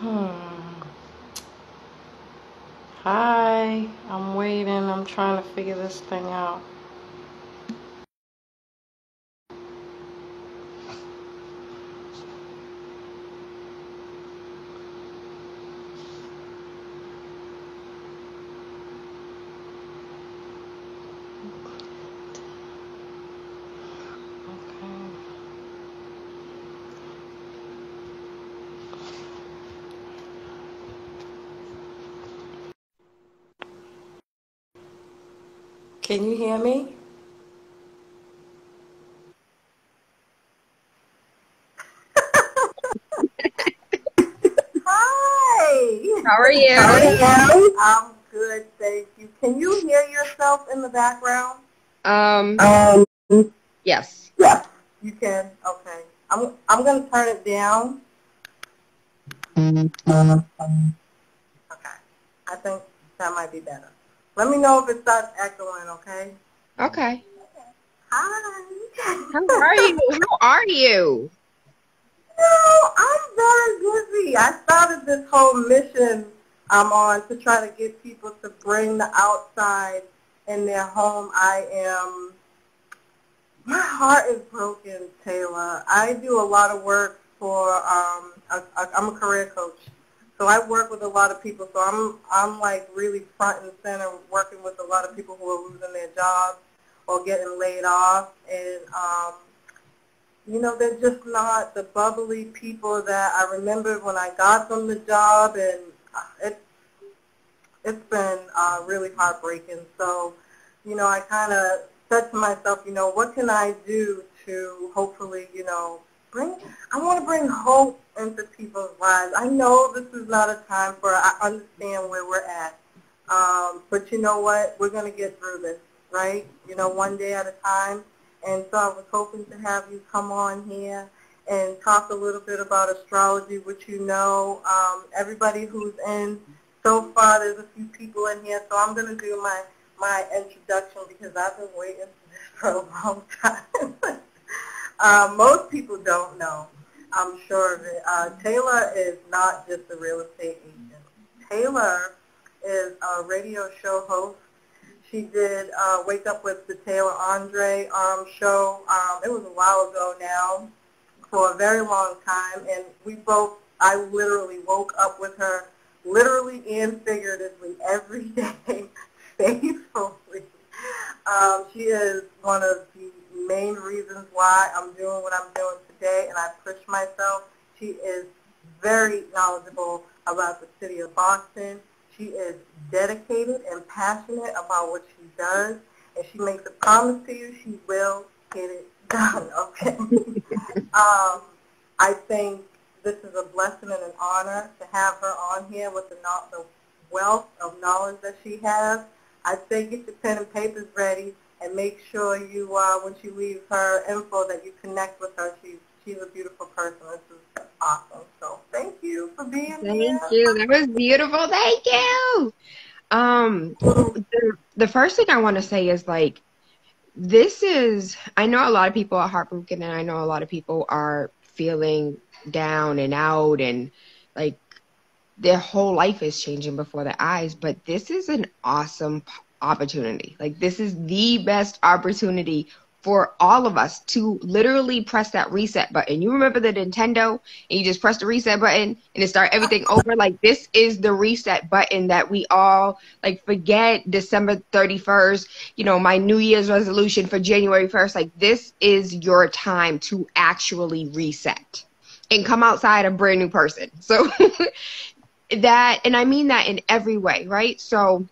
Hmm. Hi, I'm waiting. I'm trying to figure this thing out. Okay. Can you hear me? Hi. How are How you? are you? I'm good, thank you. Can you hear yourself in the background? Um, Um, yes. yeah. You can? Okay. I'm gonna turn it down. Okay. I think that might be better. Let me know if it starts echoing, okay? Okay. How are Hi. you? How are you? No, I'm very busy. I started this whole mission I'm on to try to get people to bring the outside in their home. My heart is broken, Tayla. I do a lot of work for, I'm a career coach. So I work with a lot of people. So I'm like really front and center working with a lot of people who are losing their jobs or getting laid off. And, they're just not the bubbly people that I remember when I got from the job, and it, it's been really heartbreaking. So, I kind of said to myself, what can I do to hopefully, I want to bring hope into people's lives. I know this is not a time for, I understand where we're at. But you know what? We're going to get through this, right? One day at a time. And so I was hoping to have you come on here and talk a little bit about astrology, which everybody who's in so far, there's a few people in here. So I'm going to do my introduction because I've been waiting for this for a long time. Most people don't know, I'm sure of it. Tayla is not just a real estate agent. Tayla is a radio show host. She did Wake Up with the Taylor Andre show. It was a while ago now, for a very long time, and I literally woke up with her, literally and figuratively, every day, faithfully. She is one of the main reasons why I'm doing what I'm doing today, and I push myself. She is very knowledgeable about the city of Boston. She is dedicated and passionate about what she does, and she makes a promise to you she will get it done, okay? I think this is a blessing and an honor to have her on here with the wealth of knowledge that she has. I say get your pen and papers ready and make sure you, when she leaves her info, that you connect with her. She's a beautiful person. This is awesome. So thank you for being here. Thank you. That was beautiful. Thank you. The first thing I want to say is I know a lot of people are heartbroken and I know a lot of people are feeling down and out and like their whole life is changing before their eyes, but this is an awesome opportunity. Like this is the best opportunity for all of us to literally press that reset button. You remember the Nintendo and you just press the reset button and it start everything over? Like this is the reset button that we all forget December 31st, my New Year's resolution for January 1st. Like this is your time to actually reset and come outside a brand new person. So and I mean that in every way, right? So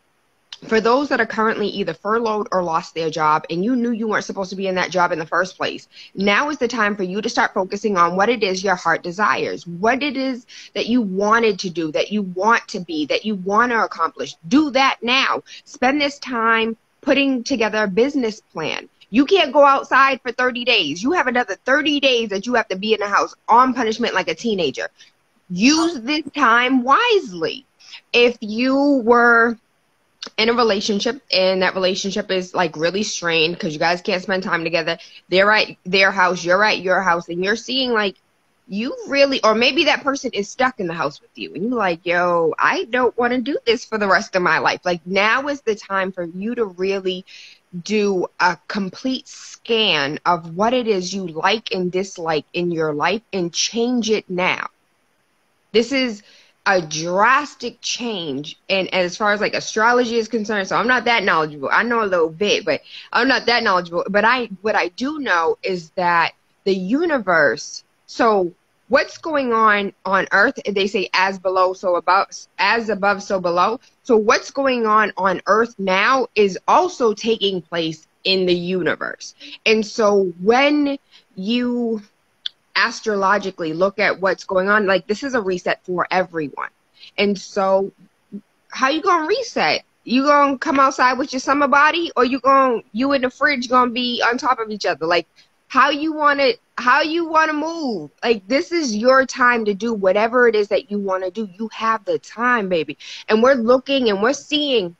for those that are currently either furloughed or lost their job and you knew you weren't supposed to be in that job in the first place, now is the time for you to start focusing on what it is your heart desires, what it is that you wanted to do, that you want to be, that you want to accomplish. Do that now. Spend this time putting together a business plan. You can't go outside for 30 days. You have another 30 days that you have to be in the house on punishment like a teenager. Use this time wisely. If you were in a relationship and that relationship is really strained because you guys can't spend time together, they're at their house, you're at your house, and you're seeing you really, or maybe that person is stuck in the house with you and you're like, yo, I don't want to do this for the rest of my life. Like, now is the time for you to really do a complete scan of what it is you like and dislike in your life and change it now. This is a drastic change. And as far as like astrology is concerned, so I'm not that knowledgeable. I know a little bit, but I'm not that knowledgeable. But what I do know is that the universe, so what's going on Earth, they say as below, so above, as above, so below. So what's going on Earth now is also taking place in the universe. And so when you astrologically look at what's going on, like, this is a reset for everyone. And so how you gonna reset? You gonna come outside with your summer body, or you in the fridge gonna be on top of each other? Like, how you wanna move? Like, this is your time to do whatever it is that you want to do. You have the time, baby. And we're looking and we're seeing.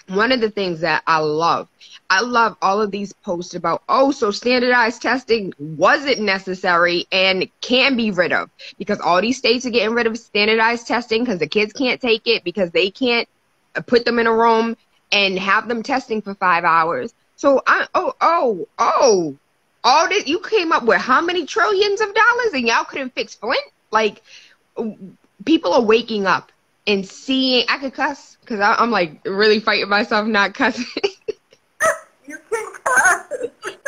One of the things that I love all of these posts about, oh, so standardized testing wasn't necessary and can be rid of, because all these states are getting rid of standardized testing because the kids can't take it, because they can't put them in a room and have them testing for 5 hours. So all this, you came up with how many trillions of dollars and y'all couldn't fix Flint? Like, people are waking up and seeing. I could cuss because I'm like really fighting myself not cussing. You can cuss.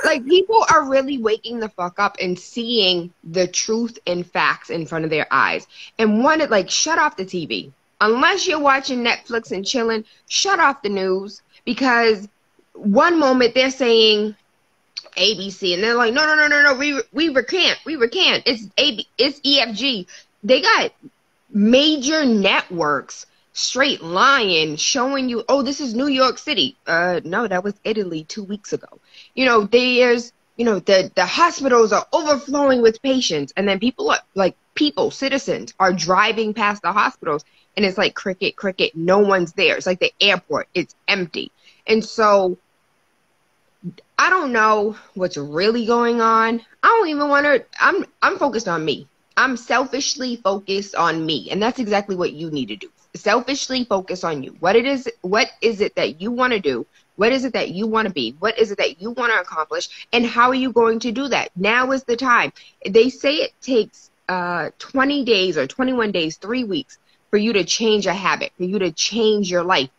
Like, people are really waking the fuck up and seeing the truth and facts in front of their eyes. And like, shut off the TV. Unless you're watching Netflix and chilling, shut off the news, because one moment they're saying ABC and they're like, no, we recant. It's EFG. They got major networks straight lying, showing you, oh, this is New York City. No, that was Italy 2 weeks ago. There's, the hospitals are overflowing with patients, and then citizens are driving past the hospitals, and it's like cricket, no one's there. It's like the airport, it's empty. And so I don't know what's really going on. I don't even want to, I'm focused on me. I'm selfishly focused on me. And that's exactly what you need to do. Selfishly focus on you. What is it that you want to do? What is it that you want to be? What is it that you want to accomplish? And how are you going to do that? Now is the time. They say it takes 20 days or 21 days, 3 weeks for you to change a habit, for you to change your life.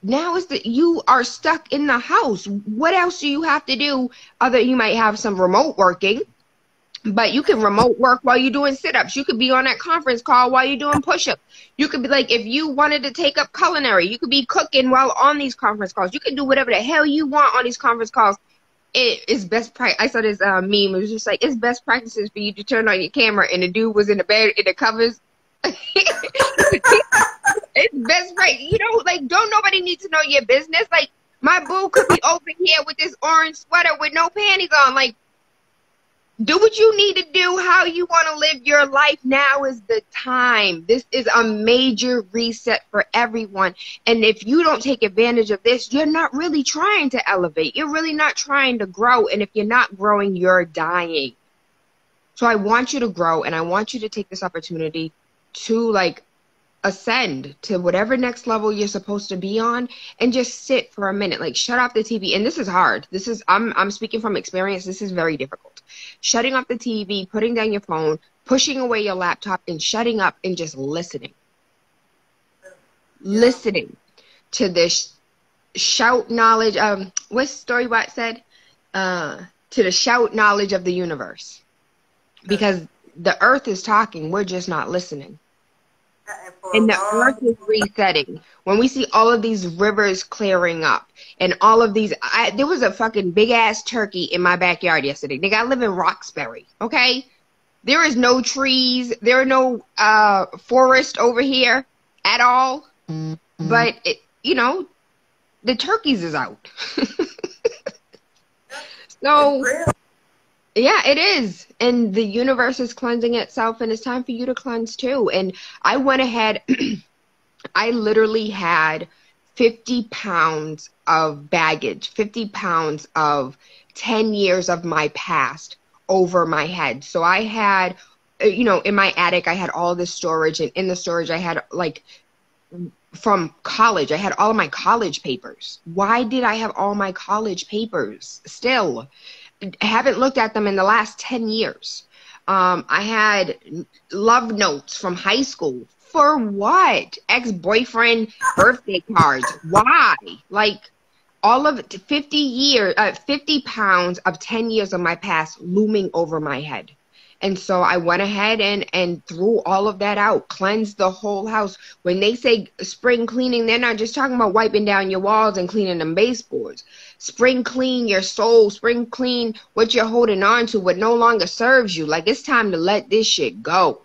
Now is that you are stuck in the house. What else do you have to do? You might have some remote working, but you can remote work while you're doing sit-ups. You could be on that conference call while you're doing push-ups. You could be like, if you wanted to take up culinary, you could be cooking while on these conference calls. You can do whatever the hell you want on these conference calls. It is best practice. I saw this meme. It was just like, it's best practices for you to turn on your camera and the dude was in the bed in the covers. It's best right. Like, don't nobody need to know your business. Like, my boo could be over here with this orange sweater with no panties on. Like, do what you need to do, how you want to live your life. Now is the time. This is a major reset for everyone. And if you don't take advantage of this, you're not really trying to elevate. You're really not trying to grow. And if you're not growing, you're dying. So I want you to grow, and I want you to take this opportunity to, like, ascend to whatever next level you're supposed to be on, and just sit for a minute. Like, shut off the TV. And this is hard. I'm speaking from experience. This is very difficult. Shutting off the TV, putting down your phone, pushing away your laptop, and shutting up and just listening. Listening to this shout knowledge. What's Storybot said? To the shout knowledge of the universe. Because the earth is talking. We're just not listening. And the earth is resetting. When we see all of these rivers clearing up and all of these, there was a fucking big ass turkey in my backyard yesterday. Nigga, I live in Roxbury, okay? There is no trees. There are no forest over here at all. Mm-hmm. But, the turkeys is out. So, yeah, it is. And the universe is cleansing itself, and it's time for you to cleanse too. And I went ahead, I literally had 50 pounds of baggage, 50 pounds of 10 years of my past over my head. So I had you know, in my attic, I had all this storage, and in the storage, I had like from college, I had all of my college papers. Why did I have all my college papers still? I haven't looked at them in the last 10 years. I had love notes from high school. For what? Ex-boyfriend birthday cards. Why? Like, all of 50 pounds of 10 years of my past looming over my head. And so I went ahead and threw all of that out, cleansed the whole house. When they say spring cleaning, they're not just talking about wiping down your walls and cleaning them baseboards. Spring clean your soul, spring clean what you're holding on to, what no longer serves you. Like, it's time to let this shit go.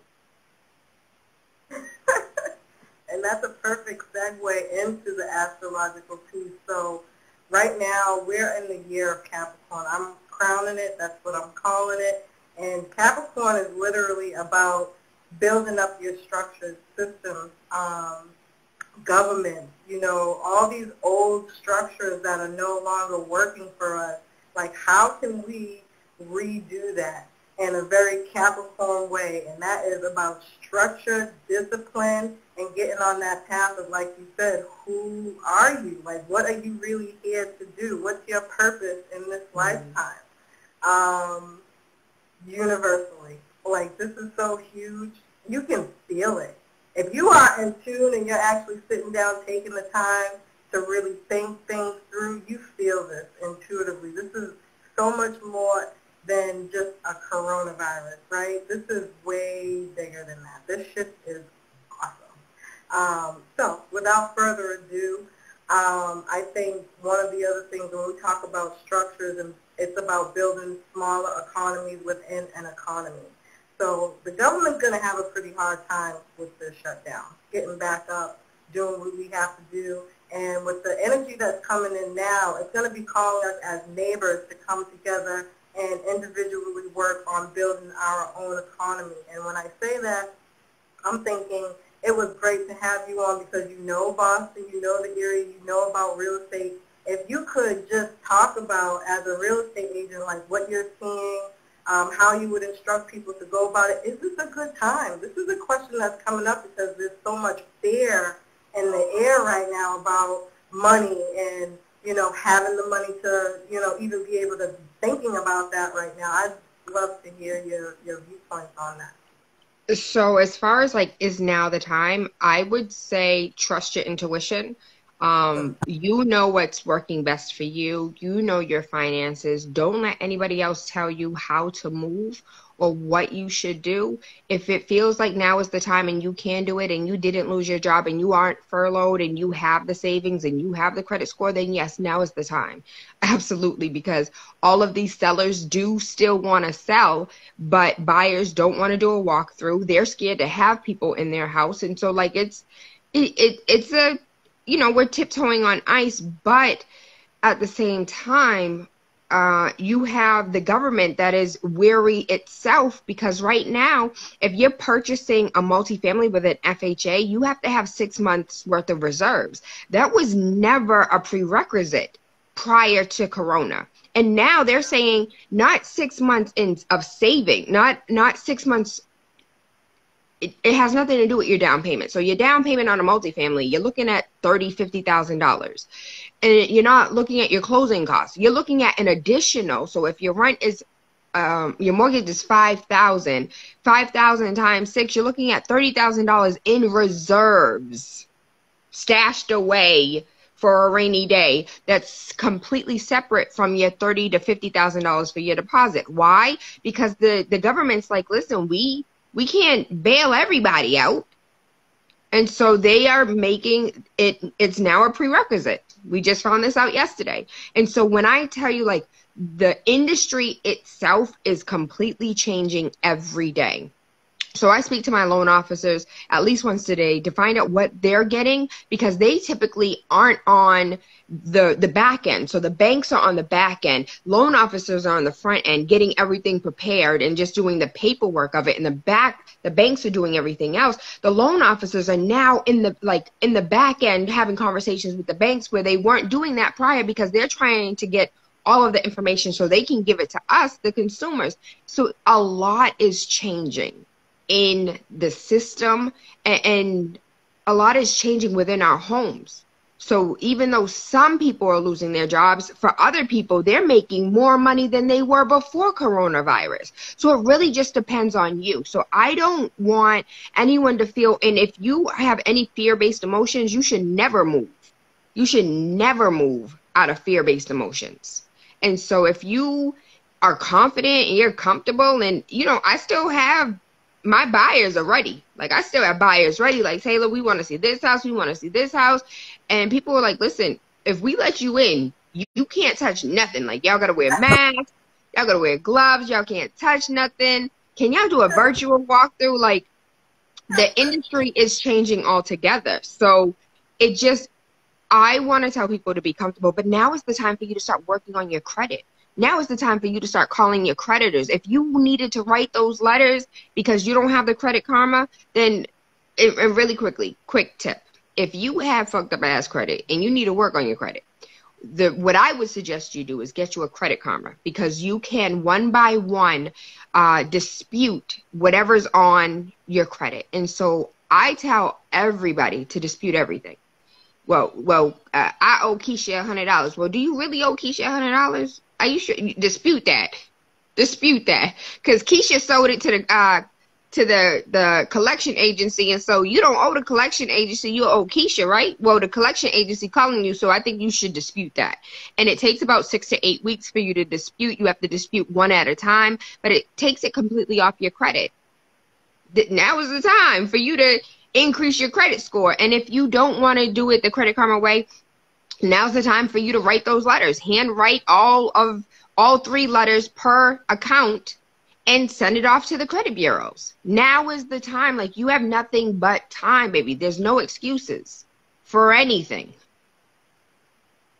And that's a perfect segue into the astrological piece. So right now, we're in the year of Capricorn. I'm crowning it. That's what I'm calling it. And Capricorn is literally about building up your structures, systems, government, you know, all these old structures that are no longer working for us. Like, how can we redo that in a very Capricorn way? And that is about structure, discipline, and getting on that path of, like you said, who are you? Like, what are you really here to do? What's your purpose in this lifetime? Universally. Like, this is so huge. You can feel it. If you are in tune and you're actually sitting down taking the time to really think things through, you feel this intuitively. This is so much more than just a coronavirus, right? This is way bigger than that. This shit is awesome. So without further ado, I think one of the other things when we talk about structures, and it's about building smaller economies within an economy. So the government's going to have a pretty hard time with this shutdown, getting back up, doing what we have to do. And with the energy that's coming in now, it's going to be calling us as neighbors to come together and individually work on building our own economy. And when I say that, I'm thinking it was great to have you on because you know Boston, you know the area, you know about real estate. If you could just talk about, as a real estate agent, like what you're seeing, how you would instruct people to go about it. Is this a good time? This is a question that's coming up because there's so much fear in the air right now about money and, you know, having the money to, you know, even be able to be thinking about that right now. I'd love to hear your viewpoints on that. So as far as like, is now the time, I would say trust your intuition. You know what's working best for you. You know your finances. Don't let anybody else tell you how to move or what you should do. If it feels like now is the time and you can do it and you didn't lose your job and you aren't furloughed and you have the savings and you have the credit score, then yes, now is the time. Absolutely, because all of these sellers do still want to sell, but buyers don't want to do a walkthrough. They're scared to have people in their house. And so like it's a, you know, we're tiptoeing on ice, but at the same time, you have the government that is weary itself, because right now, if you're purchasing a multifamily with an FHA, you have to have 6 months worth of reserves. That was never a prerequisite prior to Corona. And now they're saying not 6 months of saving, not 6 months. It has nothing to do with your down payment. So your down payment on a multifamily, you're looking at $30,000, $50,000. And you're not looking at your closing costs. You're looking at an additional. So if your rent is, your mortgage is $5,000, 5,000 times 6, you're looking at $30,000 in reserves stashed away for a rainy day. That's completely separate from your $30,000 to $50,000 for your deposit. Why? Because the government's like, listen, we can't bail everybody out. And so they are making it, it's now a prerequisite. We just found this out yesterday. And so when I tell you, like, the industry itself is completely changing every day. So I speak to my loan officers at least once a day to find out what they're getting, because they typically aren't on the back end. So the banks are on the back end. Loan officers are on the front end, getting everything prepared and just doing the paperwork of it. In the back, the banks are doing everything else. The loan officers are now in the back end having conversations with the banks where they weren't doing that prior, because they're trying to get all of the information so they can give it to us, the consumers. So a lot is changing. in the system, and a lot is changing within our homes. So even though some people are losing their jobs, for other people, they're making more money than they were before coronavirus. So it really just depends on you. So I don't want anyone to feel, and if you have any fear-based emotions, you should never move. You should never move out of fear-based emotions. And so if you are confident and you're comfortable, and, you know, I still have my buyers are ready. Like, I still have buyers ready. Like, Tayla, we want to see this house. We want to see this house. And people are like, listen, if we let you in, you can't touch nothing. Like, y'all got to wear masks. Y'all got to wear gloves. Y'all can't touch nothing. Can y'all do a virtual walkthrough? Like, the industry is changing altogether. So it just, I want to tell people to be comfortable, but now is the time for you to start working on your credit. Now is the time for you to start calling your creditors. If you needed to write those letters because you don't have the Credit Karma, then, and really quickly, quick tip. If you have fucked up ass credit and you need to work on your credit, what I would suggest you do is get you a Credit Karma, because you can one by one dispute whatever's on your credit. And so I tell everybody to dispute everything. Well, I owe Keisha $100. Well, do you really owe Keisha $100? Are you sure? Dispute that. Dispute that. Because Keisha sold it to the collection agency, and so you don't owe the collection agency, you owe Keisha, right? Well, the collection agency calling you, so I think you should dispute that. And it takes about 6 to 8 weeks for you to dispute. You have to dispute one at a time, but it takes it completely off your credit. Now is the time for you to increase your credit score. And if you don't want to do it the Credit Karma way, now's the time for you to write those letters. Handwrite all 3 letters per account and send it off to the credit bureaus. Now is the time. Like, you have nothing but time, baby. There's no excuses for anything.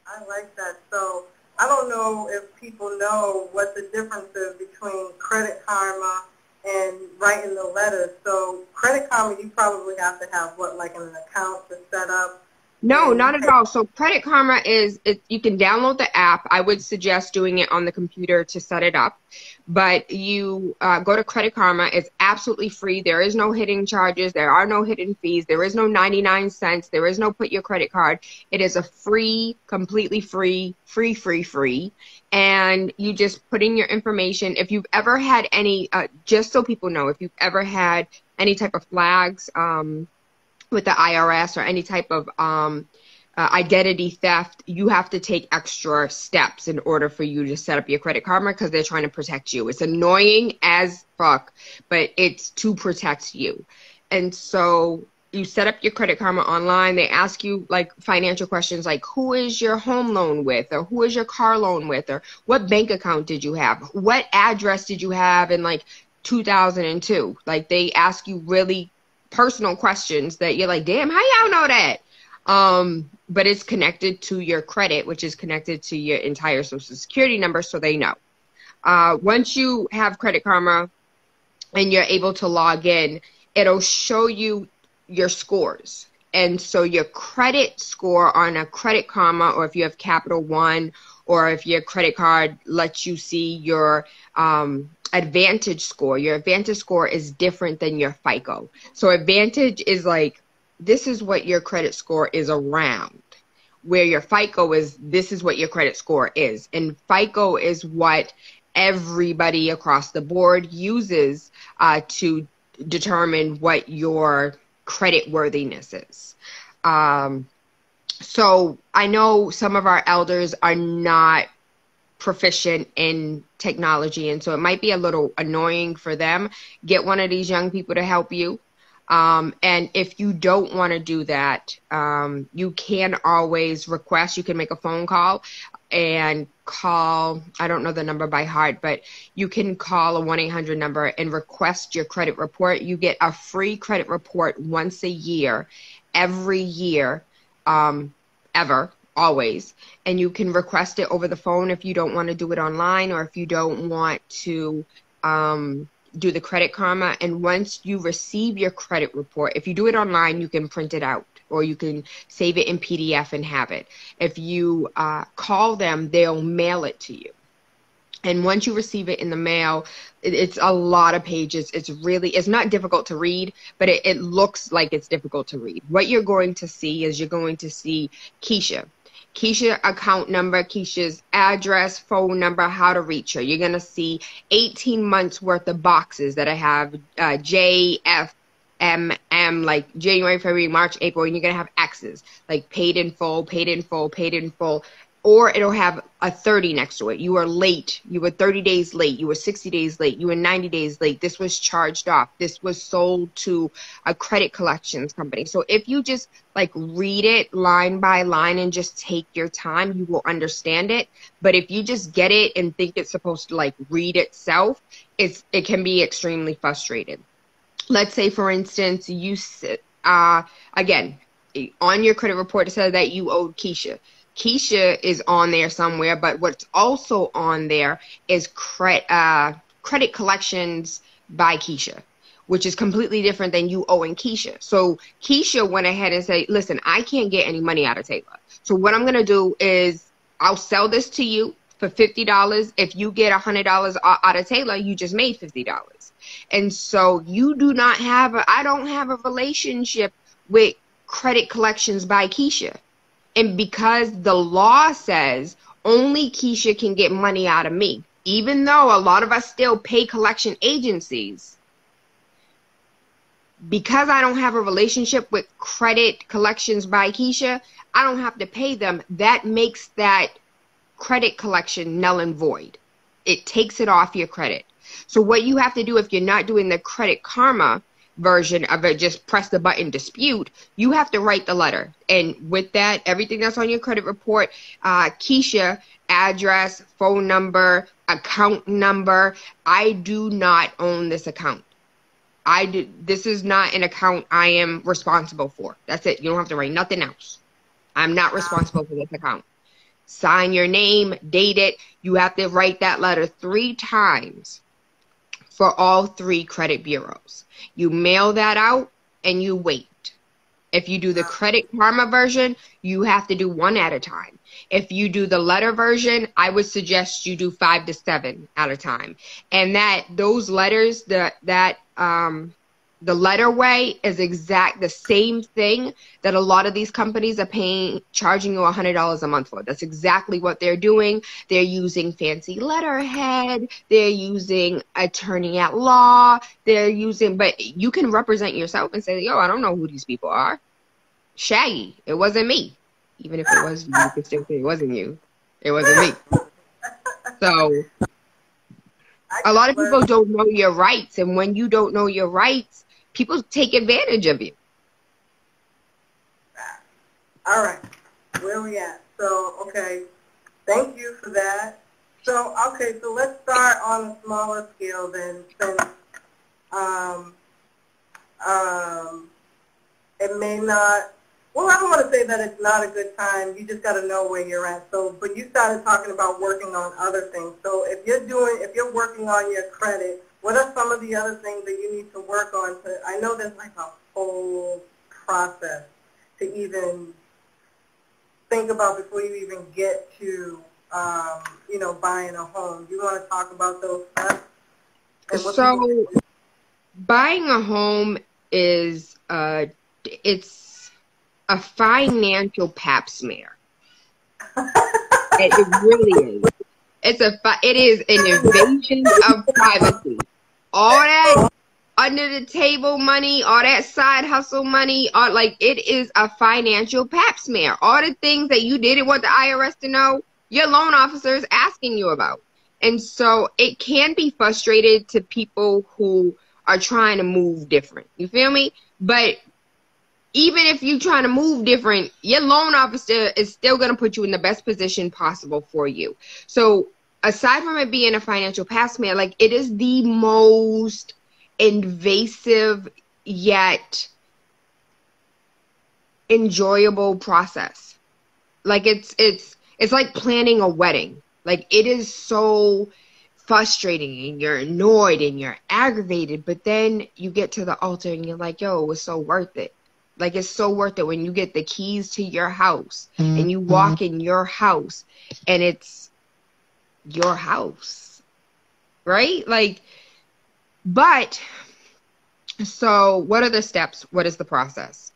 I like that. So I don't know if people know what the difference is between Credit Karma and writing the letters. So Credit Karma, you probably have to have, what, like an account to set up? No, not at all. So Credit Karma is, you can download the app. I would suggest doing it on the computer to set it up. But you go to Credit Karma. It's absolutely free. There is no hidden charges. There are no hidden fees. There is no 99 cents. There is no put your credit card. It is a free, completely free. And you just put in your information. If you've ever had any, just so people know, if you've ever had any type of flags, with the IRS or any type of identity theft, you have to take extra steps in order for you to set up your Credit Karma, because they're trying to protect you. It's annoying as fuck, but it's to protect you. And so you set up your Credit Karma online. They ask you like financial questions like, who is your home loan with, or who is your car loan with, or what bank account did you have? What address did you have in like 2002? Like, they ask you really personal questions that you're like, damn, how y'all know that? But it's connected to your credit, which is connected to your entire Social Security number, so they know. Once you have Credit Karma and you're able to log in, it'll show you your scores. And so your credit score on a Credit Karma, or if you have Capital One, or if your credit card lets you see your Advantage score. Your Advantage score is different than your FICO. So Advantage is like, this is what your credit score is around, where your FICO is, this is what your credit score is. And FICO is what everybody across the board uses to determine what your credit worthiness is. So I know some of our elders are not proficient in technology, and so it might be a little annoying for them. Get one of these young people to help you. And if you don't want to do that, you can always request. You can make a phone call and call, I don't know the number by heart, but you can call a 1-800 number and request your credit report. You get a free credit report once a year, every year, ever. Always. And you can request it over the phone if you don't want to do it online, or if you don't want to do the Credit Karma. And once you receive your credit report, if you do it online, you can print it out, or you can save it in PDF and have it. If you call them, they'll mail it to you. And once you receive it in the mail, it's a lot of pages. It's not difficult to read, but it looks like it's difficult to read. What you're going to see is you're going to see Keisha account number, Keisha's address, phone number, how to reach her. You're going to see 18 months worth of boxes that I have J, F, M, like January, February, March, April, and you're going to have X's, like paid in full, paid in full, paid in full. Or it'll have a 30 next to it. You were late. You were 30 days late. You were 60 days late. You were 90 days late. This was charged off. This was sold to a credit collections company. So if you just like read it line by line and just take your time, you will understand it. But if you just get it and think it's supposed to like read itself, it can be extremely frustrating. Let's say, for instance, you again, on your credit report, it says that you owed Keisha. Keisha is on there somewhere, but what's also on there is credit collections by Keisha, which is completely different than you owing Keisha. So Keisha went ahead and said, listen, I can't get any money out of Tayla. So what I'm going to do is I'll sell this to you for $50. If you get $100 out of Tayla, you just made $50. And so you do not have I don't have a relationship with credit collections by Keisha. And because the law says only Keisha can get money out of me, even though a lot of us still pay collection agencies, because I don't have a relationship with credit collections by Keisha, I don't have to pay them. That makes that credit collection null and void. It takes it off your credit. So what you have to do if you're not doing the Credit Karma version of it, just press the button dispute, you have to write the letter. And with that, everything that's on your credit report, Keisha, address, phone number, account number. I do not own this account. This is not an account I am responsible for. That's it. You don't have to write nothing else. I'm not responsible for this account. Sign your name, date it. You have to write that letter 3 times for all 3 credit bureaus. You mail that out and you wait. If you do the Credit Karma version, you have to do 1 at a time. If you do the letter version, I would suggest you do 5 to 7 at a time. And those letters, the letter way is the same thing that a lot of these companies are charging you $100 a month for. That's exactly what they're doing. They're using fancy letterhead. They're using attorney at law. But you can represent yourself and say, yo, I don't know who these people are. Shaggy, it wasn't me. Even if it was you, you could still say it wasn't you. It wasn't me. So a lot of people don't know your rights. And when you don't know your rights, people take advantage of you. All right. Where are we at? So, okay. Thank you for that. So, okay, so let's start on a smaller scale then, since it may not, well, I don't want to say that it's not a good time. You just got to know where you're at. So, but you started talking about working on other things. So if you're working on your credit, what are some of the other things that you need to work on? I know there's like a whole process to even think about before you even get to, buying a home. You want to talk about those steps? So buying a home is, it's a financial pap smear. It really is. It is an invasion of privacy. All that under the table money, all that side hustle money, it is a financial pap smear. All the things that you didn't want the IRS to know, your loan officer is asking you about. And so it can be frustrating to people who are trying to move different. You feel me? But even if you're trying to move different, your loan officer is still going to put you in the best position possible for you. So aside from it being a financial pap smear, it is the most invasive yet enjoyable process. It's like planning a wedding. It is so frustrating and you're annoyed and you're aggravated, but then you get to the altar and you're like, yo, it was so worth it. It's so worth it when you get the keys to your house and you walk in your house and it's your house. right? Like, but so what are the steps? What is the process?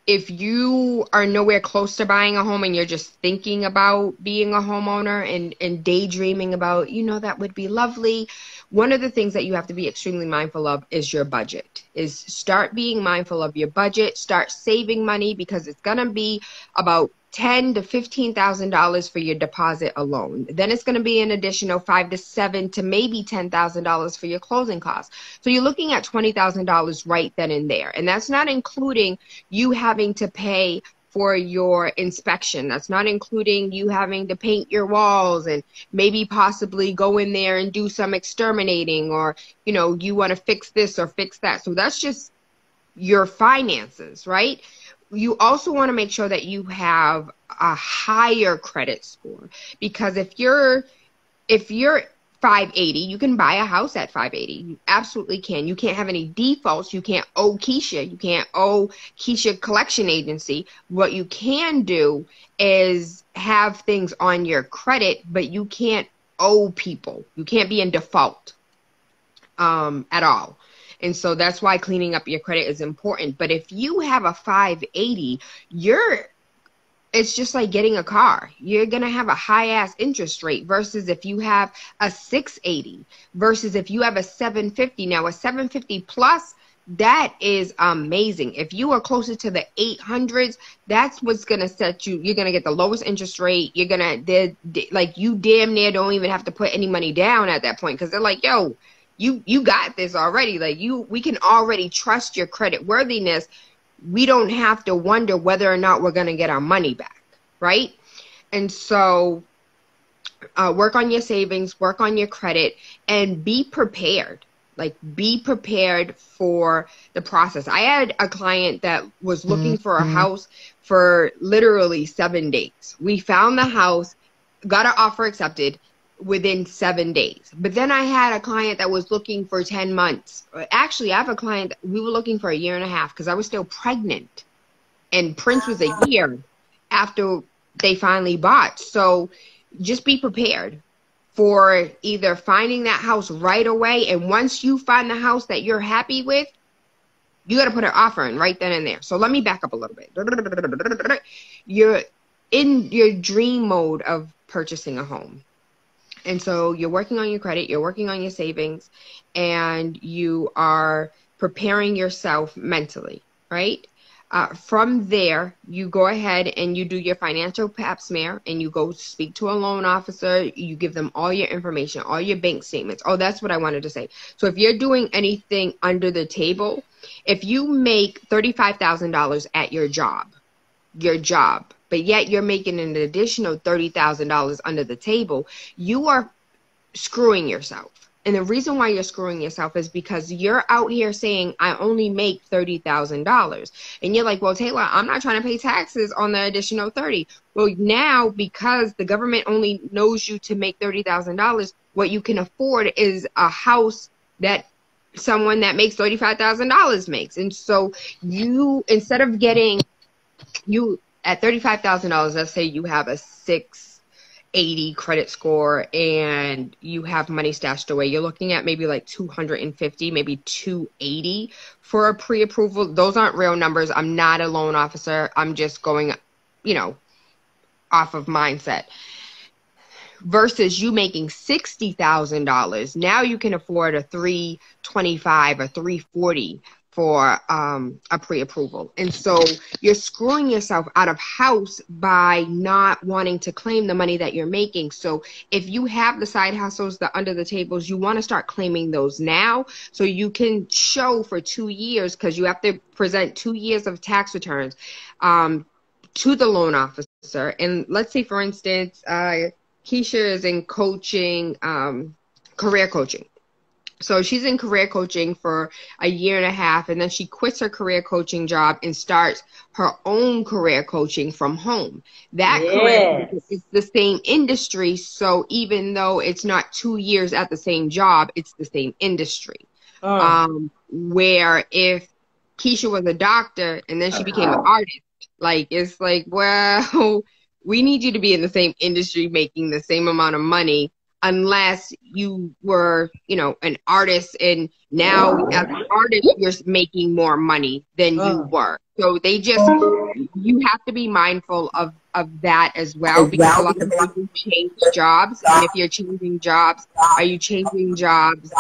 If you are nowhere close to buying a home and you're just thinking about being a homeowner and daydreaming about, that would be lovely. One of the things that you have to be extremely mindful of is your budget. Is start being mindful of your budget, start saving money, because it's going to be about $10,000 to $15,000 for your deposit alone. Then it's going to be an additional $5,000 to $7,000 to maybe $10,000 for your closing costs. So you're looking at $20,000 right then and there. And that's not including you having to pay for your inspection. That's not including you having to paint your walls and maybe possibly go in there and do some exterminating, or, you want to fix this or fix that. So that's just your finances, right? You also want to make sure that you have a higher credit score, because if you're 580, you can buy a house at 580. You absolutely can. You can't have any defaults. You can't owe Keisha. You can't owe Keisha Collection Agency. What you can do is have things on your credit, but you can't owe people. You can't be in default at all. And so that's why cleaning up your credit is important. But if you have a 580, it's just like getting a car. You're going to have a high ass interest rate versus if you have a 680 versus if you have a 750. Now a 750 plus, that is amazing. If you are closer to the 800s, that's what's going to set you. You're going to get the lowest interest rate. You're going to, like, you damn near don't even have to put any money down at that point, because they're like, yo, you got this already. Like, we can already trust your credit worthiness. We don't have to wonder whether or not we're going to get our money back, right? And so work on your savings, work on your credit, and be prepared. Like, be prepared for the process. I had a client that was looking for a house for literally 7 days. We found the house, got an offer accepted within 7 days. But then I had a client that was looking for 10 months. Actually, I have a client that we were looking for a year and a half because I was still pregnant. And Prince was a year after they finally bought. So just be prepared for either finding that house right away. And once you find the house that you're happy with, you got to put an offer in right then and there. So let me back up a little bit. You're in your dream mode of purchasing a home. And so you're working on your credit, you're working on your savings, and you are preparing yourself mentally, right? From there, you go ahead and you do your financial pap smear, and you go speak to a loan officer. You give them all your information, all your bank statements. Oh, that's what I wanted to say. So if you're doing anything under the table, if you make $35,000 at your job, but yet you're making an additional $30,000 under the table, you are screwing yourself. And the reason why you're screwing yourself is because you're out here saying, I only make $30,000. And you're like, well, Tayla, I'm not trying to pay taxes on the additional 30. Well, now, because the government only knows you to make $30,000, what you can afford is a house that someone that makes $35,000 makes. And so you, instead of getting you at $35,000, let's say you have a 680 credit score and you have money stashed away, you're looking at maybe like 250, maybe 280 for a pre-approval. Those aren't real numbers. I'm not a loan officer. I'm just going, off of mindset. Versus you making $60,000. Now you can afford a 325 or 340 for a pre-approval. And so you're screwing yourself out of house by not wanting to claim the money that you're making. So if you have the side hustles, the under the tables, you want to start claiming those now so you can show for 2 years, because you have to present 2 years of tax returns to the loan officer. And let's say, for instance, Keisha is in coaching, career coaching. So she's in career coaching for a year and a half, and then she quits her career coaching job and starts her own career coaching from home. That career is the same industry, so even though it's not 2 years at the same job, it's the same industry. Where if Keisha was a doctor and then she became an artist, it's like, well, we need you to be in the same industry making the same amount of money. unless you were, you know, an artist, and now as an artist you're making more money than you were. So they just, you have to be mindful of that as well, because a lot of people do change jobs. And if you're changing jobs, are you changing jobs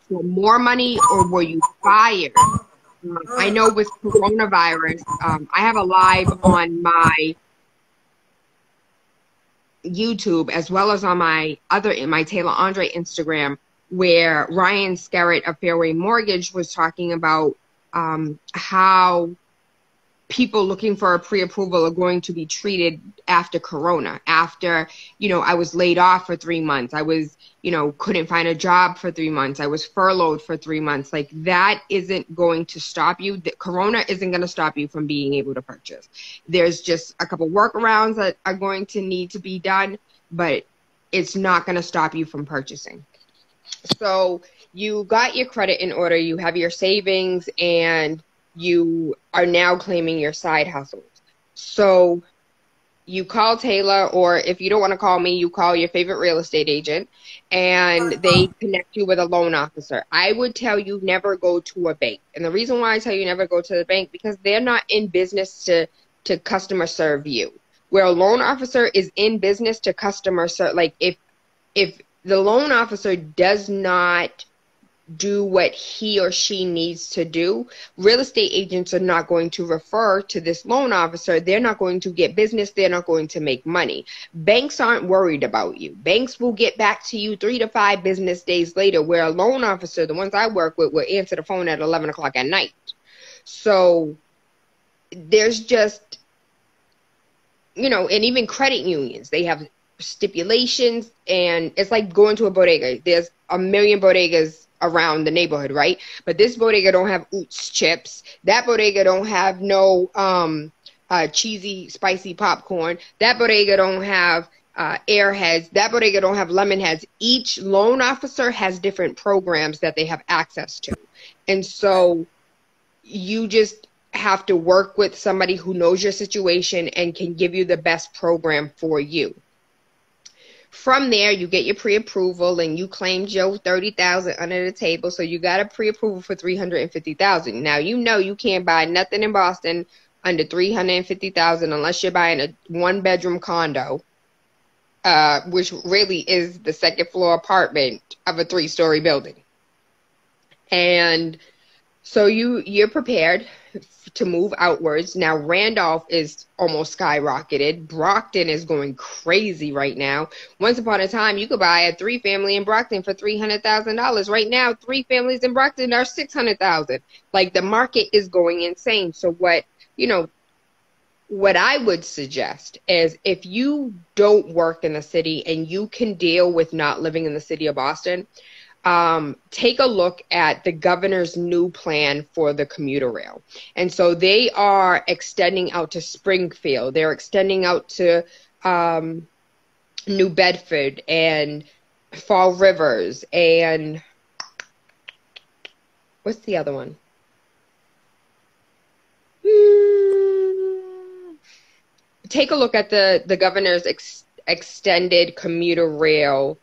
for more money, or were you fired? I know with coronavirus, I have a live on my YouTube as well as on my Tayla Andre Instagram, where Ryan Skerritt of Fairway Mortgage was talking about how people looking for a pre-approval are going to be treated after Corona. After, you know, I was laid off for 3 months. I was, you know, couldn't find a job for 3 months. I was furloughed for 3 months. Like, that isn't going to stop you. Corona isn't going to stop you from being able to purchase. There's just a couple workarounds that are going to need to be done, but it's not going to stop you from purchasing. So you got your credit in order, you have your savings, and you are now claiming your side hustles. So you call Tayla, or if you don't want to call me, you call your favorite real estate agent, and they connect you with a loan officer. I would tell you never go to a bank. And the reason why I tell you never go to the bank, because they're not in business to customer serve you. Where a loan officer is in business to customer serve, like if the loan officer does not do what he or she needs to do, real estate agents are not going to refer to this loan officer. They're not going to get business. They're not going to make money. Banks aren't worried about you. Banks will get back to you 3 to 5 business days later, where a loan officer, the ones I work with, will answer the phone at 11 o'clock at night. So there's just, you know, and even credit unions, they have stipulations, and it's like going to a bodega. There's a million bodegas around the neighborhood, right? But this bodega don't have Oots chips. That bodega don't have no cheesy, spicy popcorn. That bodega don't have Airheads. That bodega don't have lemon heads. Each loan officer has different programs that they have access to. And so you just have to work with somebody who knows your situation and can give you the best program for you. From there, you get your pre-approval, and you claimed your $30,000 under the table, so you got a pre-approval for $350,000. Now, you know you can't buy nothing in Boston under $350,000 unless you're buying a 1-bedroom condo, which really is the second floor apartment of a 3-story building. And so you're prepared to move outwards. Now, Randolph is almost skyrocketed. Brockton is going crazy right now. Once upon a time, you could buy a 3-family in Brockton for $300,000. Right now, 3 families in Brockton are $600,000. Like, the market is going insane. So what I would suggest is, if you don't work in the city and you can deal with not living in the city of Boston, take a look at the governor's new plan for the commuter rail. And so they are extending out to Springfield. They're extending out to New Bedford and Fall Rivers. And what's the other one? Take a look at the governor's extended commuter rail,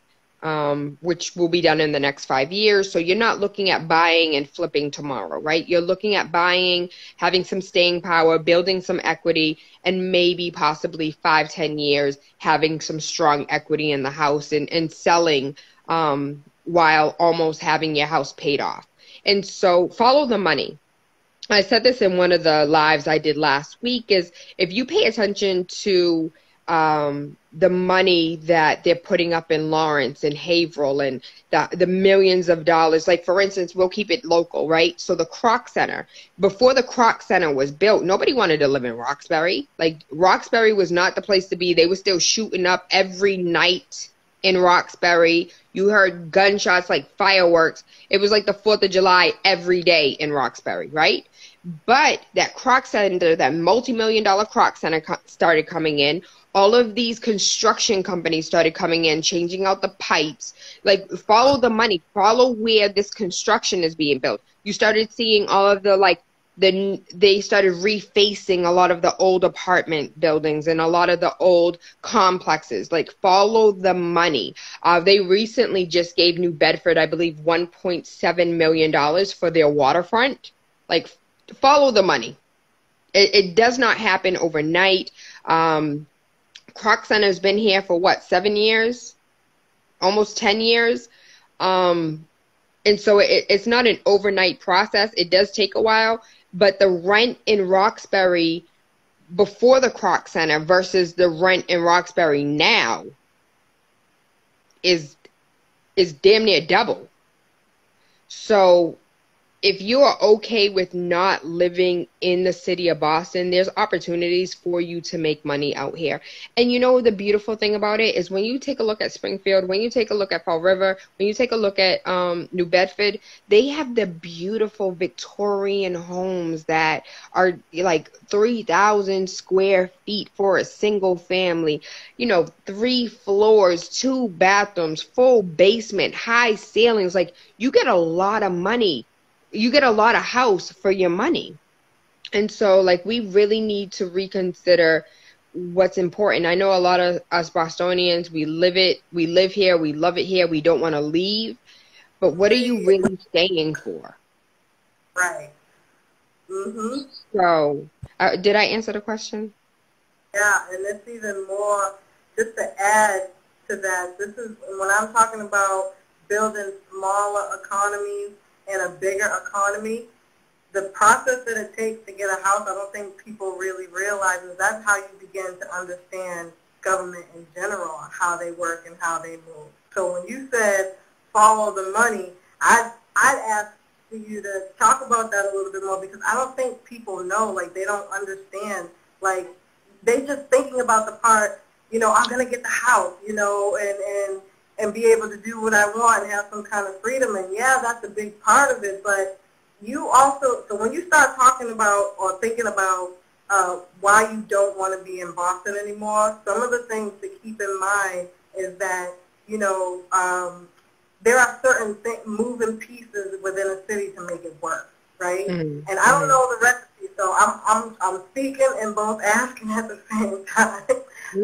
which will be done in the next 5 years. So you're not looking at buying and flipping tomorrow, right? You're looking at buying, having some staying power, building some equity, and maybe possibly 5-10 years having some strong equity in the house, and selling while almost having your house paid off. And so follow the money. I said this in one of the lives I did last week, is if you pay attention to the money that they're putting up in Lawrence and Haverhill, and the millions of dollars. Like, for instance, we'll keep it local, right? So the Kroc Center, before the Kroc Center was built, nobody wanted to live in Roxbury. Like, Roxbury was not the place to be. They were still shooting up every night in Roxbury. You heard gunshots like fireworks. It was like the 4th of July every day in Roxbury, right? But that Kroc Center, that multi-million-dollar Kroc Center started coming in. All of these construction companies started coming in, changing out the pipes. Like, follow the money. Follow where this construction is being built. You started seeing all of the, like, then they started refacing a lot of the old apartment buildings and a lot of the old complexes. Like, follow the money. They recently just gave New Bedford, I believe, $1.7 million for their waterfront. Like, follow the money. It does not happen overnight. Kroc Center's been here for what, 7 years? Almost 10 years. And so it's not an overnight process. It does take a while. But the rent in Roxbury before the Kroc Center versus the rent in Roxbury now is damn near double. So if you are okay with not living in the city of Boston, there's opportunities for you to make money out here. And you know, the beautiful thing about it is when you take a look at Springfield, when you take a look at Fall River, when you take a look at New Bedford, they have the beautiful Victorian homes that are like 3,000 square feet for a single family, you know, 3 floors, 2 bathrooms, full basement, high ceilings. Like, you get a lot of money. You get a lot of house for your money. And so, like, we really need to reconsider what's important. I know a lot of us Bostonians, we live here, we love it here, we don't want to leave. But what are you really staying for? Right. Mm-hmm. So, did I answer the question? Yeah, and it's even more, just to add to that, this is, when I'm talking about building smaller economies and a bigger economy, the process that it takes to get a house, I don't think people really realize is that's how you begin to understand government in general, how they work and how they move. So when you said follow the money, I'd ask for you to talk about that a little bit more, because I don't think people know, like, they don't understand, like, they just thinking about the part, you know, I'm going to get the house, you know, and be able to do what I want and have some kind of freedom. And yeah, that's a big part of it. But you also, so when you start talking about or thinking about why you don't want to be in Boston anymore, some of the things to keep in mind is that, you know, there are certain moving pieces within a city to make it work, right? Mm-hmm. And I don't know the recipe, so I'm speaking and both asking at the same time.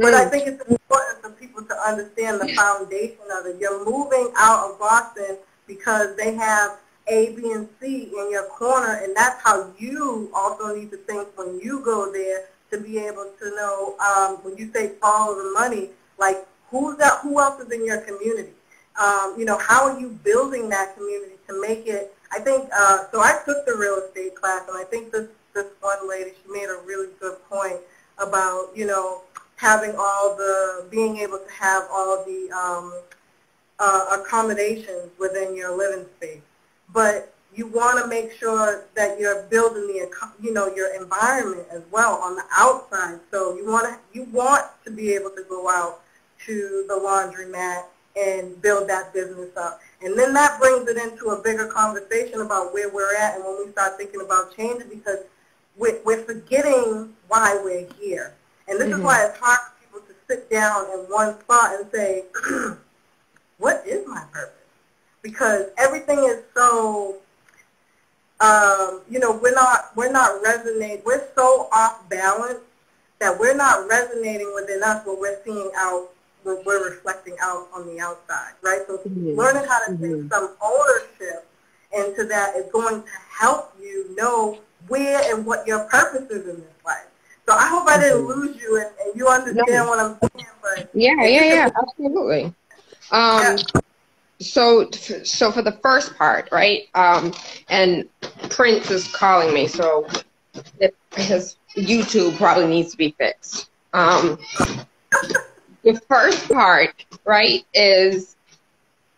But I think it's important for people to understand the foundation of it. You're moving out of Boston because they have A, B, and C in your corner, and that's how you also need to think when you go there to be able to know, when you say follow the money, like, who else is in your community? You know, how are you building that community to make it? I think, so I took the real estate class, and I think this one lady, she made a really good point about, you know, being able to have all the accommodations within your living space. But you want to make sure that you're building your environment as well on the outside. So you want to be able to go out to the laundromat and build that business up. And then that brings it into a bigger conversation about where we're at and when we start thinking about changing, because we're forgetting why we're here. And this is why it's hard for people to sit down in one spot and say, what is my purpose? Because everything is so, we're not resonating. We're so off balance that we're not resonating within us what we're seeing out, what we're reflecting out on the outside, right? So learning how to take some ownership into that is going to help you know where and what your purpose is in this life. So I hope I didn't lose you and you understand what I'm saying. But yeah, absolutely. So for the first part, right? And Prince is calling me, so his YouTube probably needs to be fixed. The first part, right, is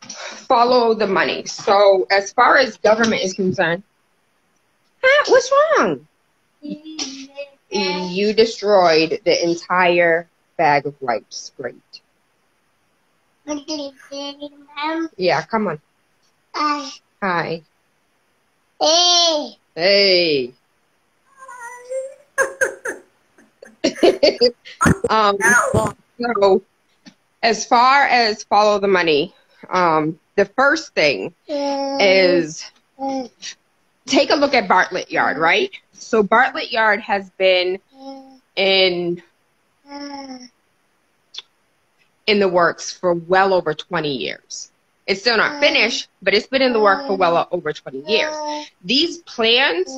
follow the money. So as far as government is concerned, what's wrong? You destroyed the entire bag of wipes. Great. Yeah, come on. Hi. Hey. So as far as follow the money, the first thing is take a look at Bartlett Yard, right? So Bartlett Yard has been in the works for well over 20 years. It's still not finished, but it's been in the work for well over 20 years. These plans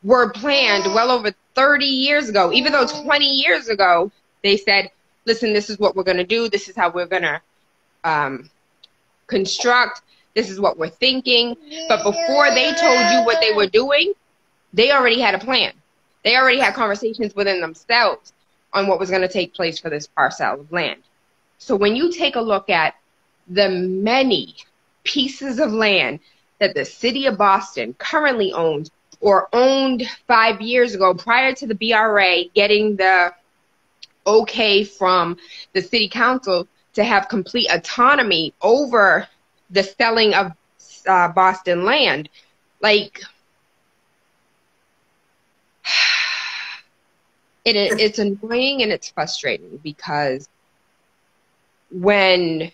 were planned well over 30 years ago, even though 20 years ago they said, listen, this is what we're going to do. This is how we're going to construct. This is what we're thinking. But before they told you what they were doing, they already had a plan. They already had conversations within themselves on what was going to take place for this parcel of land. So when you take a look at the many pieces of land that the city of Boston currently owns or owned 5 years ago prior to the BRA getting the okay from the city council to have complete autonomy over the selling of Boston land, like, it's annoying and it's frustrating because when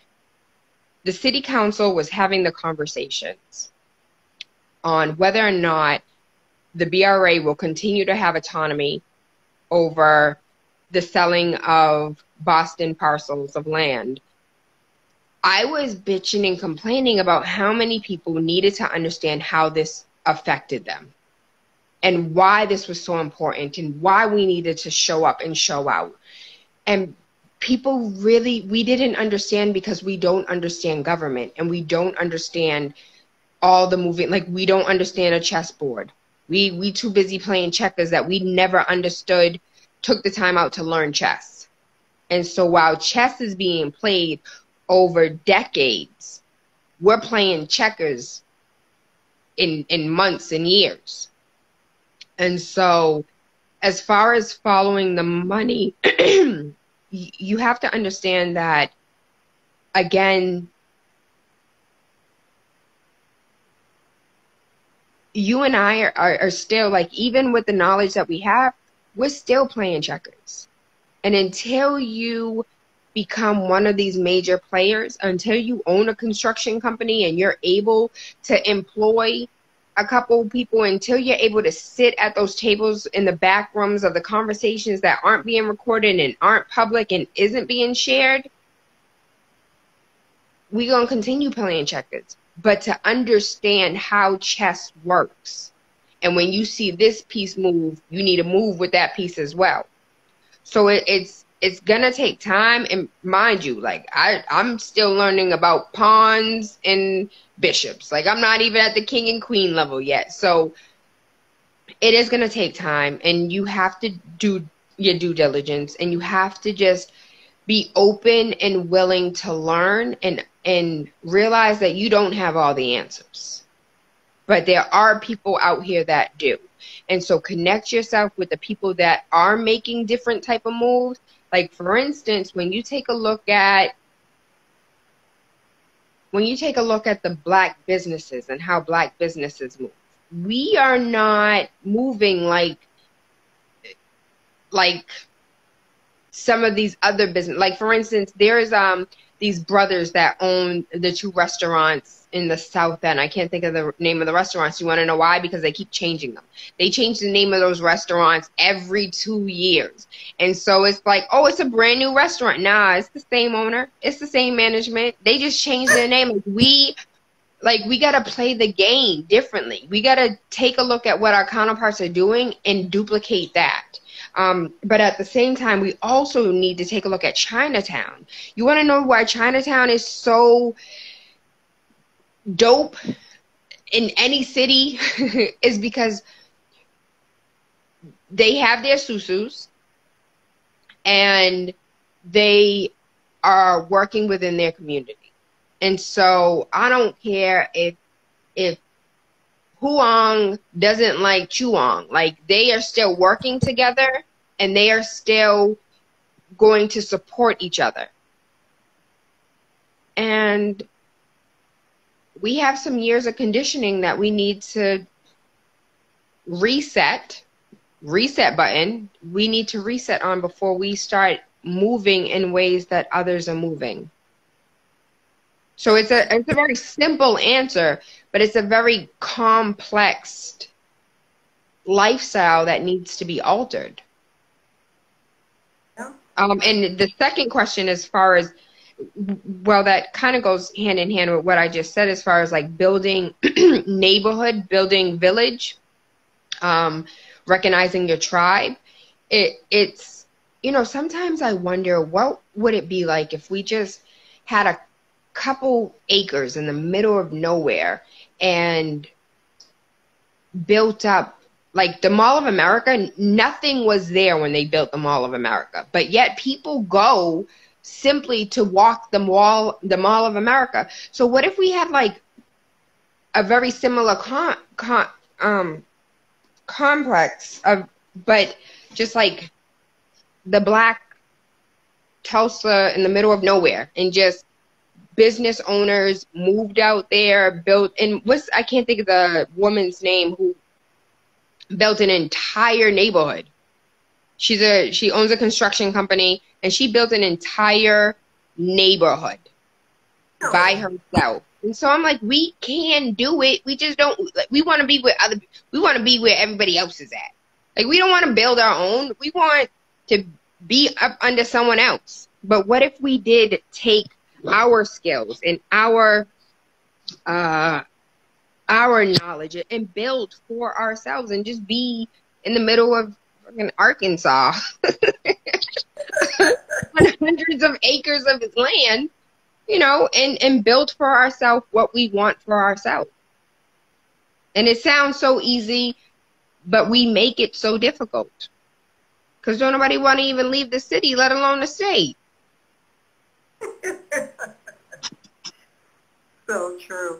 the city council was having the conversations on whether or not the BRA will continue to have autonomy over the selling of Boston parcels of land, I was bitching and complaining about how many people needed to understand how this affected them and why this was so important and why we needed to show up and show out. And people really, we didn't understand because we don't understand government and we don't understand all the moving, like we don't understand a chessboard. We too busy playing checkers that we never understood, took the time out to learn chess. And so while chess is being played over decades, we're playing checkers in months and years. And so as far as following the money, you have to understand that, again, you and I are still, like, even with the knowledge that we have, we're still playing checkers. And until you become one of these major players, until you own a construction company and you're able to employ a couple people, until you're able to sit at those tables in the back rooms of the conversations that aren't being recorded and aren't public and isn't being shared, we're going to continue playing checkers. But to understand how chess works, and when you see this piece move, you need to move with that piece as well. So it's gonna take time, and mind you, like I'm still learning about pawns and bishops. Like I'm not even at the king and queen level yet. So it is gonna take time, and you have to do your due diligence, and you have to just be open and willing to learn and realize that you don't have all the answers. But there are people out here that do. And so connect yourself with the people that are making different type of moves. Like, for instance, when you take a look at the black businesses and how black businesses move, we are not moving like some of these other business. Like, for instance, there's these brothers that own the 2 restaurants in the South End. I can't think of the name of the restaurants. You want to know why? Because they keep changing them. They change the name of those restaurants every 2 years. And so it's like, oh, it's a brand new restaurant. Nah, it's the same owner. It's the same management. They just changed their name. We got to play the game differently. We got to take a look at what our counterparts are doing and duplicate that. But at the same time, we also need to take a look at Chinatown. You want to know why Chinatown is so dope in any city? Is because they have their susus and they are working within their community. And so I don't care if Huang doesn't like Chuang. Like, they are still working together and they are still going to support each other. And we have some years of conditioning that we need to reset button. We need to reset on before we start moving in ways that others are moving. So it's a very simple answer, but it's a very complex lifestyle that needs to be altered. Yeah. And the second question, as far as, well, that kind of goes hand in hand with what I just said, as far as like building neighborhood, building village, recognizing your tribe. It's, you know, sometimes I wonder, what would it be like if we just had a couple acres in the middle of nowhere and built up, like the Mall of America. Nothing was there when they built the Mall of America, but yet people go simply to walk the Mall of America. So what if we had like a very similar complex of, but just like the Black Tulsa in the middle of nowhere, and just business owners moved out there, built, and I can't think of the woman's name who built an entire neighborhood. She owns a construction company, and she built an entire neighborhood by herself. And so I'm like, we can do it. We just don't. Like, we want to be where everybody else is at. Like, we don't want to build our own. We want to be up under someone else. But what if we did take our skills and our knowledge and build for ourselves, and just be in the middle of fucking Arkansas on hundreds of acres of land, you know, and build for ourselves what we want for ourselves. And it sounds so easy, but we make it so difficult because don't nobody want to even leave the city, let alone the state. So true.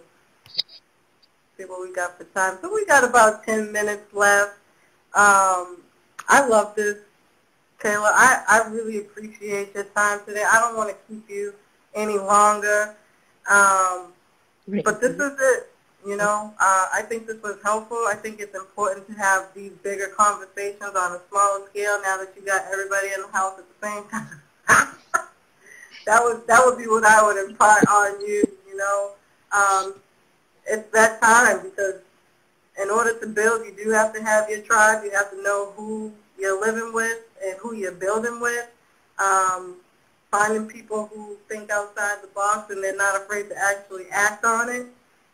See what we got for time. So we got about 10 minutes left. I love this, Tayla. I really appreciate your time today. I don't want to keep you any longer. But this is it. You know, I think this was helpful. I think it's important to have these bigger conversations on a smaller scale now that you got everybody in the house at the same time. That would be what I would impart on you, you know. It's that time, because in order to build, you do have to have your tribe. You have to know who you're living with and who you're building with. Finding people who think outside the box and they're not afraid to actually act on it,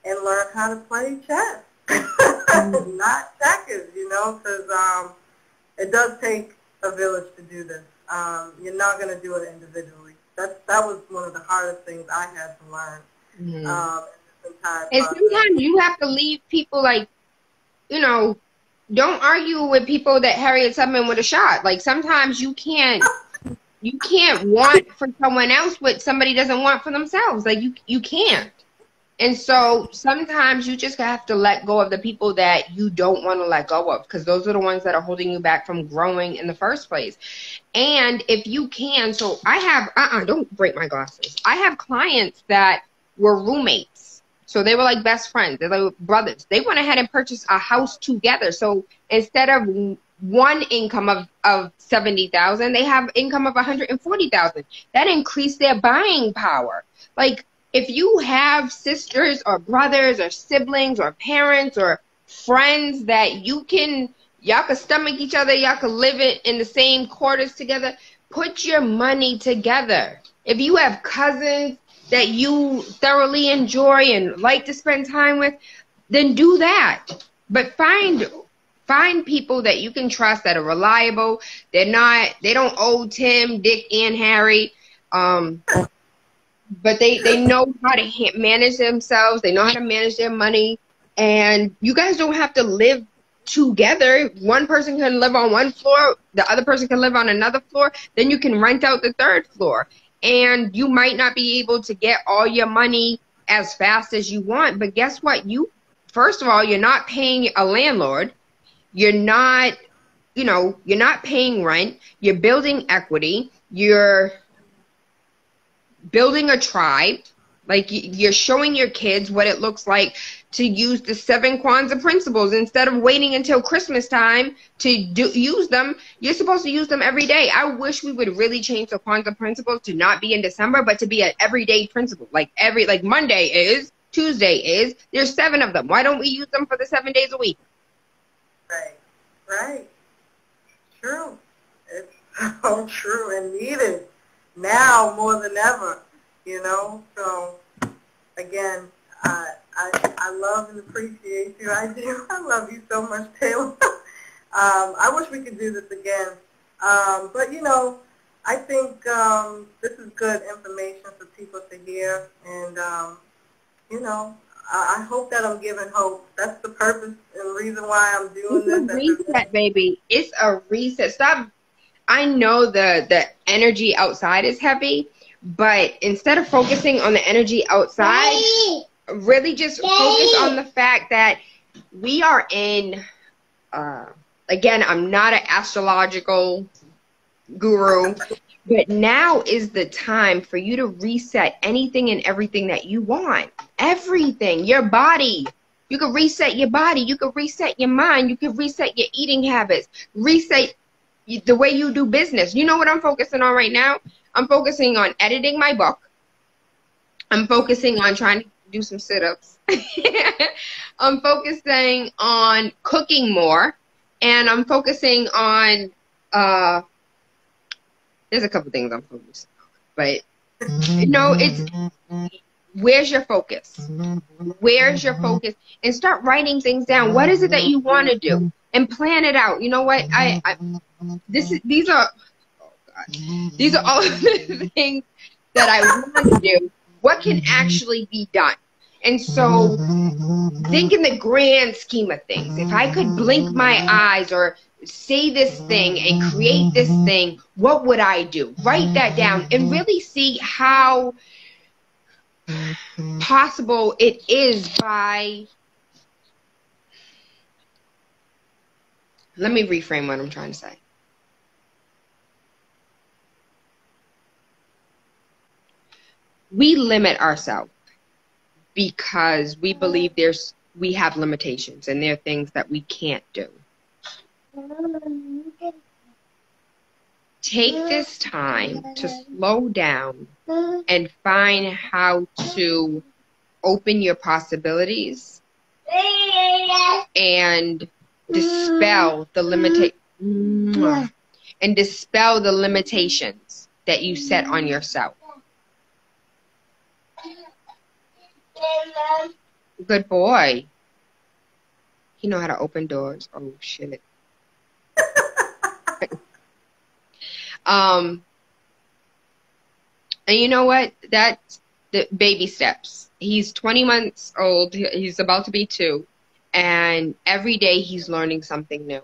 and learn how to play chess, not checkers, you know, because it does take a village to do this. You're not going to do it individually. That was one of the hardest things I had to learn. And sometimes you have to leave people, like, you know, don't argue with people that Harriet Tubman would have shot. Like, sometimes you can't want for someone else what somebody doesn't want for themselves. Like, you can't. And so sometimes you just have to let go of the people that you don't want to let go of, because those are the ones that are holding you back from growing in the first place. And if you can, so I have, don't break my glasses. I have clients that were roommates. So they were like best friends. They're like brothers. They went ahead and purchased a house together. So instead of one income of $70,000, they have income of $140,000. That increased their buying power. Like, if you have sisters or brothers or siblings or parents or friends that y'all can stomach each other, y'all can live in the same quarters together, put your money together. If you have cousins that you thoroughly enjoy and like to spend time with, then do that. But find people that you can trust, that are reliable. They don't owe Tim, Dick, and Harry. But they know how to manage themselves. They know how to manage their money. And you guys don't have to live together. One person can live on one floor. The other person can live on another floor. Then you can rent out the third floor. And you might not be able to get all your money as fast as you want. But guess what? First of all, you're not paying a landlord. You're not paying rent. You're building equity. You're building a tribe. Like, you're showing your kids what it looks like to use the 7 Kwanzaa principles instead of waiting until Christmas time to use them. You're supposed to use them every day. I wish we would really change the Kwanzaa principles to not be in December, but to be an everyday principle. Like Monday is, Tuesday is. There's 7 of them. Why don't we use them for the 7 days a week? Right. True. It's so true and needed now more than ever, you know. So, again, I love and appreciate you. I do. I love you so much, Tayla. I wish we could do this again. But, you know, I think this is good information for people to hear. And, you know, I hope that I'm giving hope. That's the purpose and reason why I'm doing this. It's a reset, baby. It's a reset. Stop. I know the energy outside is heavy, but instead of focusing on the energy outside, really just focus on the fact that we are in, again, I'm not an astrological guru, but now is the time for you to reset anything and everything that you want. Everything. Your body. You can reset your body. You can reset your mind. You can reset your eating habits. Reset the way you do business. You know what I'm focusing on right now? I'm focusing on editing my book. I'm focusing on trying to do some sit-ups. I'm focusing on cooking more. And I'm focusing on, there's a couple things I'm focusing on. But, you know, where's your focus? Where's your focus? And start writing things down. What is it that you want to do? And plan it out. You know what? These are all the things that I want to do. What can actually be done? And so think in the grand scheme of things. If I could blink my eyes or say this thing and create this thing, what would I do? Write that down and really see how possible it is by... Let me reframe what I'm trying to say. We limit ourselves because we believe we have limitations and there are things that we can't do. Take this time to slow down and find how to open your possibilities and dispel the limitations that you set on yourself. Good boy. He know how to open doors. Oh shit. And you know what? That's the baby steps. He's 20 months old. He's about to be 2. And every day he's learning something new.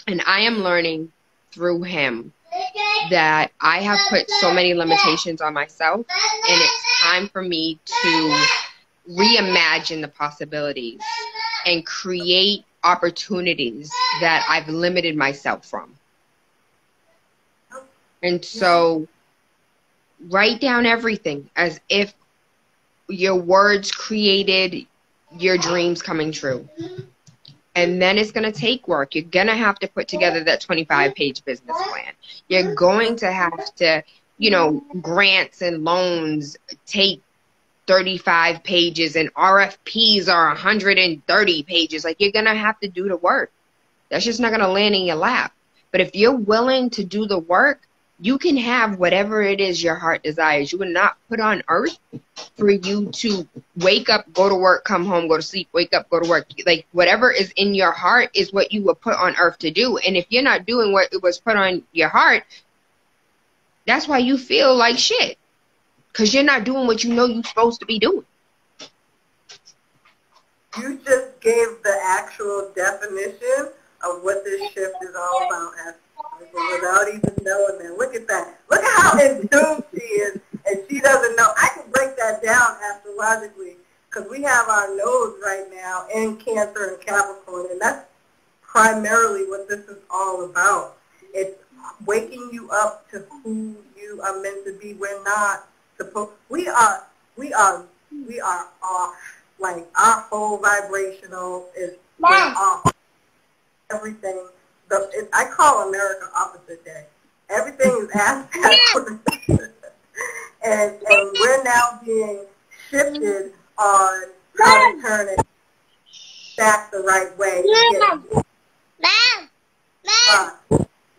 And I am learning through him that I have put so many limitations on myself. And it's time for me to reimagine the possibilities and create opportunities that I've limited myself from. And so write down everything as if your words created your dreams coming true. And then it's going to take work. You're going to have to put together that 25-page business plan. You're going to have to, you know, grants and loans take 35 pages and RFPs are 130 pages. Like, you're going to have to do the work. That's just not going to land in your lap. But if you're willing to do the work, you can have whatever it is your heart desires. You were not put on earth for you to wake up, go to work, come home, go to sleep, wake up, go to work. Like, whatever is in your heart is what you were put on earth to do. And if you're not doing what it was put on your heart, that's why you feel like shit. Because you're not doing what you know you're supposed to be doing. You just gave the actual definition of what this shift is all about, without even knowing that. Look at that. Look at how in tune she is, and she doesn't know. I can break that down astrologically because we have our nodes right now in Cancer and Capricorn, and that's primarily what this is all about. It's waking you up to who you are meant to be. We're not supposed. We are off. like our whole vibrational is off. Everything. I call America opposite day. Everything is ass backwards. and we're now being shifted on how to turn it back the right way.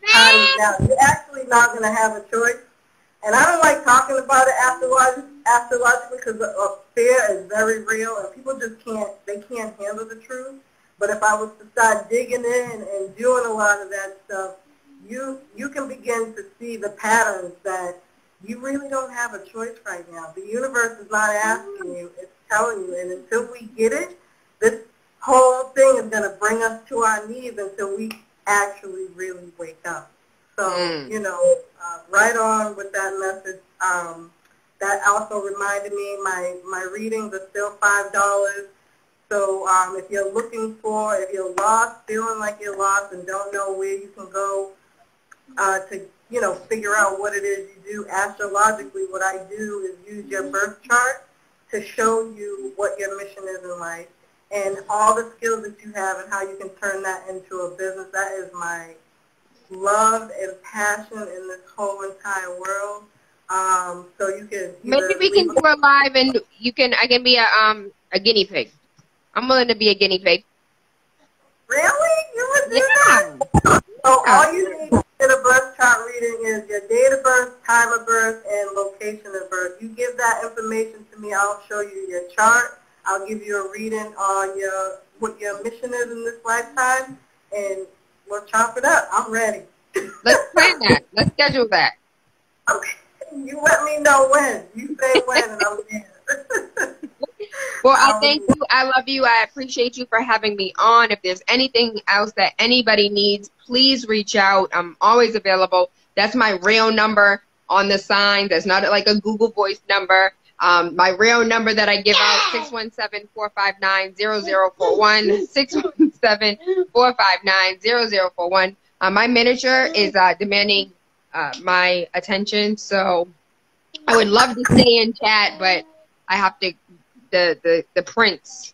Now, you're actually not going to have a choice. And I don't like talking about it astrologically because fear is very real and people just can't handle the truth. But if I was to start digging in and doing a lot of that stuff, you can begin to see the patterns that you really don't have a choice right now. The universe is not asking you, it's telling you. And until we get it, this whole thing is going to bring us to our knees until we actually really wake up. So, right on with that message. That also reminded me my readings are still $5. So if you're if you're lost, feeling like you're lost and don't know where you can go to, figure out what it is you do astrologically, what I do is use your birth chart to show you what your mission is in life and all the skills that you have and how you can turn that into a business. That is my love and passion in this whole entire world. So you can maybe we can do a live and I can be a guinea pig. I'm willing to be a guinea pig. Really? You would do that? So all you need in a birth chart reading is your date of birth, time of birth, and location of birth. You give that information to me, I'll show you your chart. I'll give you a reading on what your mission is in this lifetime, and we'll chop it up. I'm ready. Let's plan that. Let's schedule that. Okay. You let me know when. You say when, and I'm there. Well, I thank you. I love you. I appreciate you for having me on. If there's anything else that anybody needs, please reach out. I'm always available. That's my real number on the sign. That's not like a Google Voice number. My real number that I give out, 617-459-0041, 617-459-0041. My manager is demanding my attention, so I would love to stay in chat, but I have to, the prince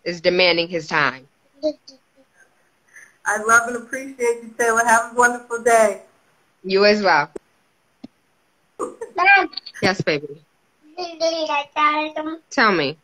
is demanding his time. I love and appreciate you, Tayla. Have a wonderful day. You as well. Yes, baby. Tell me.